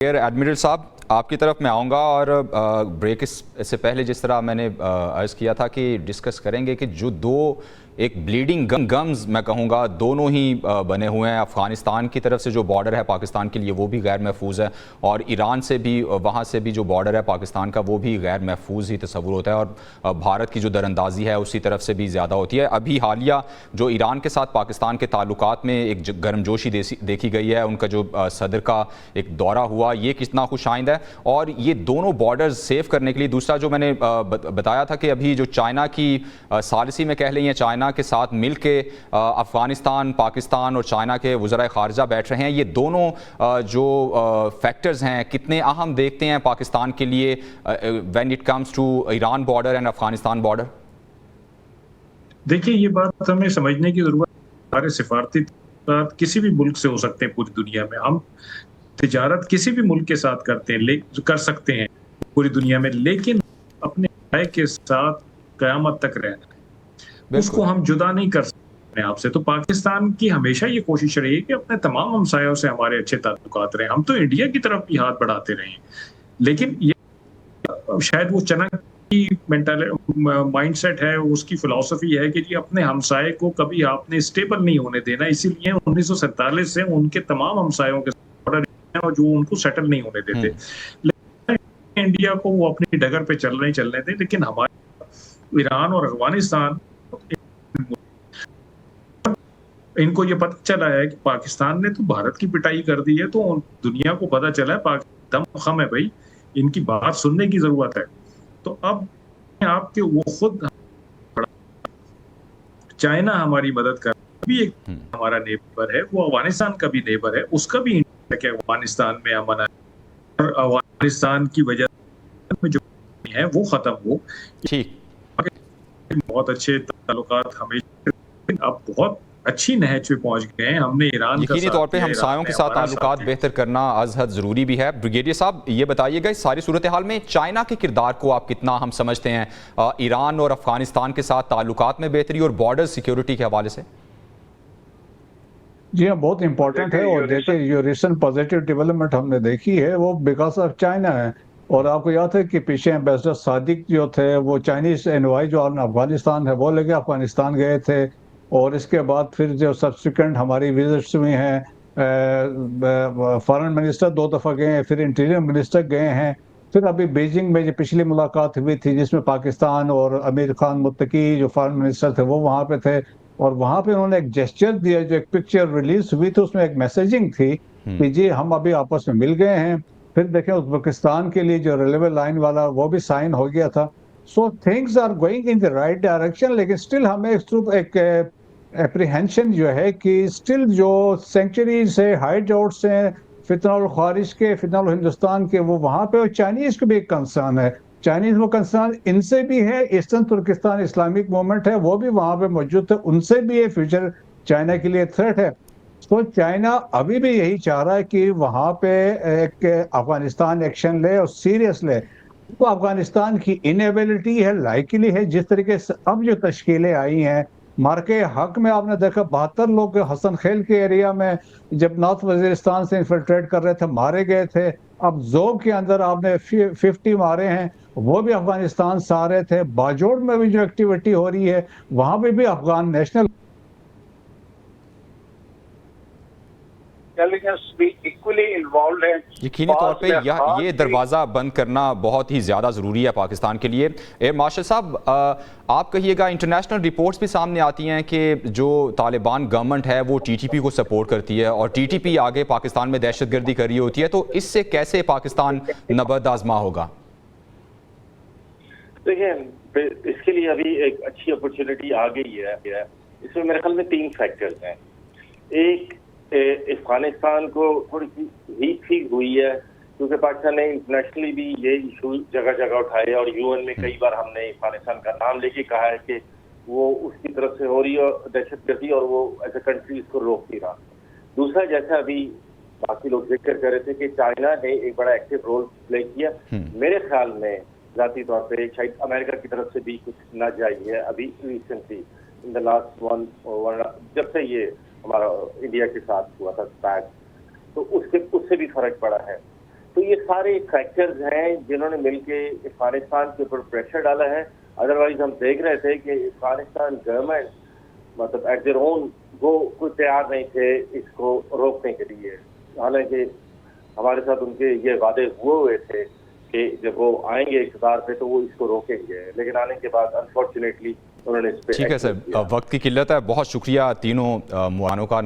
Admiral साहब, आपकी तरफ मैं आऊँगा और ब्रेक इससे पहले जिस तरह मैंने अर्ज़ किया था कि डिस्कस करेंगे कि जो दो एक ब्लीडिंग गम्स मैं कहूँगा दोनों ही बने हुए हैं। अफ़गानिस्तान की तरफ से जो बॉर्डर है पाकिस्तान के लिए वो भी गैर महफूज है, और ईरान से भी वहाँ से भी जो बॉर्डर है पाकिस्तान का वो भी गैर महफूज ही तस्वुर होता है, और भारत की जो दरअंदाजी है उसी तरफ से भी ज़्यादा होती है। अभी हालिया जो ईरान के साथ पाकिस्तान के ताल्लुकात में एक गर्मजोशी देखी गई है, उनका जो सदर का एक दौरा हुआ, ये कितना खुशाइंद है। और ये दोनों बॉर्डर्स सेव करने के लिए, दूसरा जो मैंने बताया था कि अभी जो चाइना की सालिसी में कह लें या चाइना के साथ मिल के अफ़गानिस्तान, पाकिस्तान और चाइना के वज़राए ख़ारजा बैठ रहे हैं, ये दोनों जो फैक्टर्स हैं कितने अहम देखते हैं पाकिस्तान के लिए when it comes to Iran border and Afghanistan border? देखिए, ये बात हमें समझने की ज़रूरत है। हमारे सिफारती ताल्लुकात किसी भी मुल्क से हो सकते हैं पूरी दुनिया में। हम तिजारत किसी भी मुल्क के साथ कर सकते हैं पूरी दुनिया में, लेकिन अपने भाई के साथ क़यामत तक रहना, उसको हम जुदा नहीं कर सकते अपने आप से। तो पाकिस्तान की हमेशा ये कोशिश रही है कि अपने तमाम हमसायों से हमारे अच्छे ताल्लुकात रहें। हम तो इंडिया की तरफ भी हाथ बढ़ाते रहे हैं, लेकिन ये शायद वो चाणक्य की माइंडसेट है, उसकी फिलॉसफी है कि जी अपने हमसाये को कभी आपने स्टेबल नहीं होने देना। इसीलिए 1947 से उनके तमाम हमसायों के साथ और जो उनको सेटल नहीं होने देते, लेकिन इंडिया को वो अपनी डगर पे चलने दें। लेकिन हमारे ईरान और अफगानिस्तान, इनको ये पता चला है कि पाकिस्तान ने तो भारत की पिटाई कर दी है, तो दुनिया को पता चला है पाकिस्तान दम खम है भाई, इनकी बात सुनने की जरूरत है। तो अब आपके वो खुद, चाइना हमारी मदद कर भी एक हमारा नेबर है, वो अफगानिस्तान का भी नेबर है, उसका भी इंटरेस्ट है कि अफगानिस्तान में अमन है और अफगानिस्तान की वजह में जो है वो खत्म हो। ठीक, बहुत अच्छे ताल्लुकात हमेशा, अब बहुत अच्छी नहज पे पहुंच गए हैं। हमने ईरान का यकीनी तौर पे हमसायों के साथ ताल्लुकात बेहतर करना अज़हद ज़रूरी भी है। ब्रिगेडियर साहब, ये बताइएगा इस सारी सूरत हाल में चाइना के किरदार को आप कितना हम समझते हैं ईरान और अफगानिस्तान के साथ ताल्लुकात में बेहतरी और बॉर्डर सिक्योरिटी के हवाले से? जी हाँ, बहुत इम्पोर्टेंट है। और देखिए, जो रिसेंट पॉजिटिव डेवलपमेंट हमने देखी है वो बिकॉज ऑफ चाइना है। और आपको याद है कि पीछे एम्बेसडर सादिक जो थे, वो चाइनीज एनवाई जो अफगानिस्तान है वो लेके अफगानिस्तान गए थे। और इसके बाद फिर जो सब्सिक्वेंट हमारी विजिट्स हुई हैं, फॉरेन मिनिस्टर 2 दफ़ा गए हैं, फिर इंटीरियर मिनिस्टर गए हैं, फिर अभी बीजिंग में जो पिछली मुलाकात हुई थी जिसमें पाकिस्तान और आमिर खान मुत्तकी जो फॉरेन मिनिस्टर थे वो वहाँ पे थे। और वहाँ पे उन्होंने एक जेस्चर दिया, जो एक पिक्चर रिलीज हुई थी उसमें एक मैसेजिंग थी कि जी हम अभी आपस में मिल गए हैं। फिर देखें, उज़्बेकिस्तान के लिए जो रेलवे लाइन वाला वो भी साइन हो गया था। So things are going in the right direction, लेकिन स्टिल हमें एक एप्रीहेंशन जो है कि स्टिल जो सेंचुरीज से हाइड आउट्स हैं फितनल ख्वारिज के, फितनल हिंदुस्तान के, वो वहाँ पे, और चाइनीज को भी एक कंसर्न है। चाइनीज वो कंसर्न इनसे भी है, ईस्टर्न तुर्किस्तान इस्लामिक मूवमेंट है वो भी वहाँ पे मौजूद है, उनसे भी ये फ्यूचर चाइना के लिए थ्रेट है। तो चाइना अभी भी यही चाह रहा है कि वहाँ पे एक अफगानिस्तान एक्शन ले और सीरियस ले। तो अफगानिस्तान की इनएबिलिटी है, लाइकली है, जिस तरीके से अब जो तश्कीलें आई हैं मार्के हक में, आपने देखा 72 लोग हसन खेल के एरिया में जब नॉर्थ वजीरिस्तान से इन्फिल्ट्रेट कर रहे थे मारे गए थे। अब जोब के अंदर आपने 50 मारे हैं, वो भी अफगानिस्तान से आ रहे थे। बाजोड़ में भी जो एक्टिविटी हो रही है वहां पे भी अफगान नेशनल यकीनी तौर पे ये दरवाज़ा बंद करना बहुत ही ज़्यादा ज़रूरी है पाकिस्तान के लिए। एयर मार्शल साहब, आप कहिएगा, इंटरनेशनल रिपोर्ट्स भी सामने आती हैं कि जो तालिबान गवर्नमेंट है वो टीटीपी को सपोर्ट करती है और टीटीपी आगे पाकिस्तान में दहशतगर्दी कर रही होती है, तो इससे कैसे पाकिस्तान नबर्द आजमा होगा? देखिए, इसके लिए अभी एक अच्छी अपॉर्चुनिटी आ गई है। इसमें मेरे ख्याल में 3 फैक्टर्स हैं। एक, अफगानिस्तान को थोड़ी सी वीक फील हुई है क्योंकि पाकिस्तान ने इंटरनेशनली भी ये इशू जगह जगह उठाए और यूएन में कई बार हमने अफगानिस्तान का नाम लेके कहा है कि वो उसकी तरफ से हो रही है दहशतगर्दी और वो एज ए कंट्री इसको रोक नहीं रहा। दूसरा, जैसा अभी बाकी लोग जिक्र कर रहे थे कि चाइना ने एक बड़ा एक्टिव रोल प्ले किया, मेरे ख्याल में जाती तौर पर शायद अमेरिका की तरफ से भी कुछ न जाइए अभी recently in the last one जब से ये हमारा इंडिया के साथ हुआ था स्पैक, तो उससे भी फर्क पड़ा है। तो ये सारे फैक्टर्स हैं जिन्होंने मिलके अफगानिस्तान के ऊपर प्रेशर डाला है। अदरवाइज हम देख रहे थे कि अफगानिस्तान गवर्नमेंट मतलब एट देयर ओन वो कोई तैयार नहीं थे इसको रोकने के लिए। हालांकि हमारे साथ उनके ये वादे हुए थे कि जब वो आएंगे इक़्तिदार पे तो वो इसको रोकेंगे, लेकिन आने के बाद अनफॉर्चुनेटली उन्होंने इस पे ठीक है सर, वक्त की किल्लत है। बहुत शुक्रिया तीनों मुआनों का।